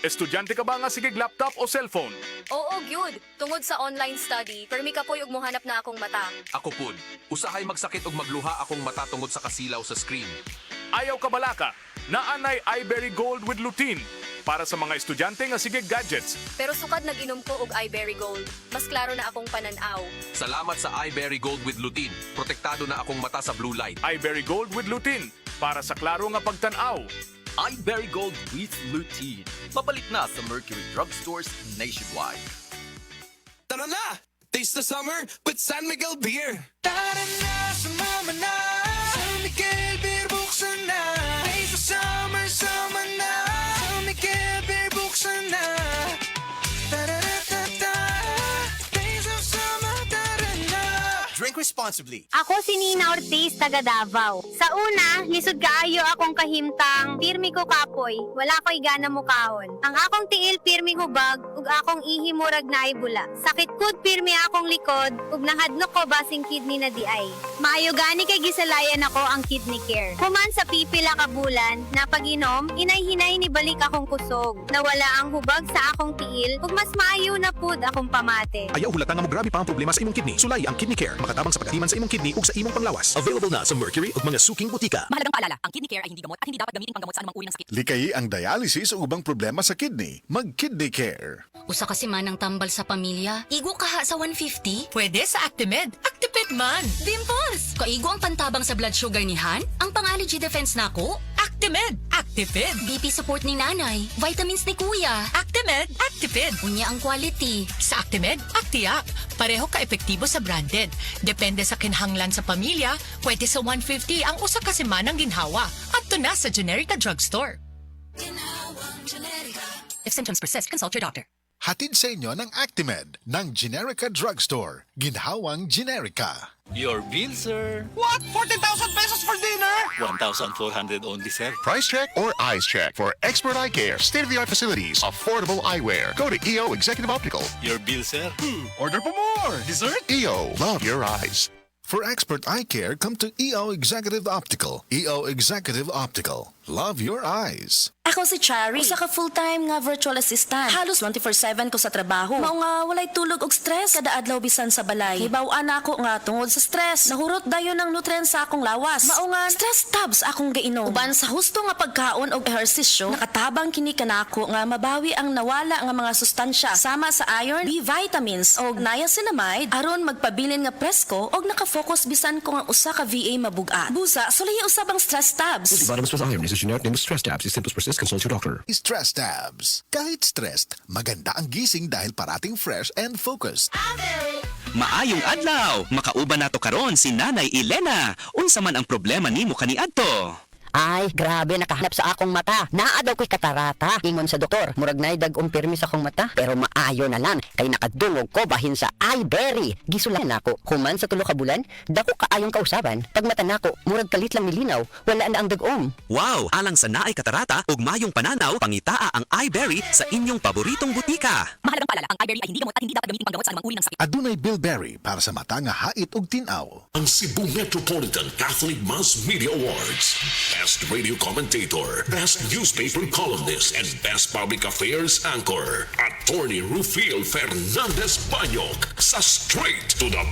Estudyante ka ba nga sigig laptop o cellphone? Oo, gyud. Tungod sa online study, permi ka po'y ug mohanap na akong mata. Ako pud, usahay magsakit og magluha akong mata tungod sa kasilaw sa screen. Ayaw ka balaka, naanay iBerry Gold with lutein para sa mga estudyante nga sigig gadgets. Pero sukad nag-inom ko og iBerry Gold. Mas klaro na akong pananaw. Salamat sa iBerry Gold with lutein. Protektado na akong mata sa blue light. iBerry Gold with lutein para sa klaro nga pagtanaw. iBerry Gold with lutein. Mabalik na sa Mercury Drugstores nationwide. Tara na! Taste the summer with San Miguel Beer! Tara na, sumama na! San Miguel Beer, buksan na! Taste the summer, sama na! San Miguel Beer, buksan na! Tara-ra-ta-ta! Taste the summer, tara na! Drink responsibly. Ako si Nina Ortiz, taga Davao. Sa una, lisod kaayo akong kahimtang, pirmi ko kapoy, wala ko'y gana mukahon. Ang akong tiil pirmi hubag, ug akong ihi murag na bula. Sakit kud pirmi akong likod, ug nahadlok ko basing kidney na di ay. Maayo gani kay gisalayan ako ang kidney care. Human sa pipila ka bulan, na pag-inom, inay-hinay ni balik akong kusog. Nawala ang hubag sa akong tiil, ug mas maayo na pud akong pamate. Ayaw hulata nga mo grabe pa ang problema sa imong kidney. Sulay ang Kidney Care. Makatabang sa pagatiman sa imong kidney ug sa imong panglawas. Available na sa Mercury ug mga suking butika. Mahalagang paalala, ang kidney care ay hindi gamot at hindi dapat gamitin panggamot sa anumang uri ng sakit. Likayi ang dialysis o ubang problema sa kidney. Mag-Kidney Care. Usa kasi man ang tambal sa pamilya. Igo kaha sa 150? Pwede sa Actimed. Actipid man. Dimples! Kaigo ang pantabang sa blood sugar ni Han? Ang pang-allergy defense nako? Actimed. Actipid. BP support ni nanay. Vitamins ni kuya. Actimed. Actipid. Unya ang quality. Sa Actimed, Actiap. Pareho ka-epektibo sa branded. Depende sa kinhanglan sa pamilya, pwede sa 150 ang usa ka semanang ginhawa. At to na sa Generica Drugstore. If symptoms persist, consult your doctor. Hatid sa inyo ng Actimed ng Generica Drugstore. Ginhawang Generica. Your bill, sir. What? 14,000 pesos for dinner? 1,400 only, sir. Price check or eyes check for expert eye care, state-of-the-art facilities, affordable eyewear. Go to EO Executive Optical. Your bill, sir. Order po more! Dessert? EO, love your eyes. For expert eye care, come to EO Executive Optical. EO Executive Optical. Love your eyes. Ako si Chari, usa ka full-time nga virtual assistant. Halos 24/7 ko sa trabaho. Mao nga walay tulog og stress kada adlaw bisan sa balay. Hibaw-an ako nga tungod sa stress. Nahurot dayon ng nutrients sa akong lawas. Mao nga stress tabs akong gainom. Uban sa husto nga pagkaon og ehersisyo, nakatabang kini kanako nga mabawi ang nawala nga mga sustansya sama sa iron, B vitamins og niacinamide aron magpabilin nga presko og naka-focus bisan ko nga usa ka VA mabugat. Busa, sulay usab ang stress tabs. Vitamins plus iron is a generic name of stress tabs. If symptoms persist, consult your doctor. Stress tabs. Kahit stressed, maganda ang gising dahil parating fresh and focused. Maayong adlaw, makauban nato karon si Nanay Elena. Unsa man ang problema nimo kaniadto? Ay, grabe, nakahanap sa akong mata. Naa daw ko'y katarata. Ingon sa doktor, murag na'y dag-ong pirmi sa akong mata. Pero maayo na lang, kay nakadungog ko bahin sa iBerry. Gisulan ako, human sa tulo ka bulan, dako kaayong kausaban. Pag mata nako, murag kalit lang milinaw, wala na ang dag-om. Wow, alang sa naay katarata ug mayong pananaw, pangitaa ang iBerry sa inyong paboritong butika. Mahalagang paalala, ang iBerry ay hindi gamot at hindi dapat gamitin panggamot sa anumang uri ng sakit. Adunay Bilberry para sa mata nga hait ug tinaw. Ang Cebu Metropolitan Catholic Mass Media Awards. Best Radio Commentator, Best Newspaper Columnist, and Best Public Affairs Anchor. Attorney Rufil Fernandez Banyok sa Straight to the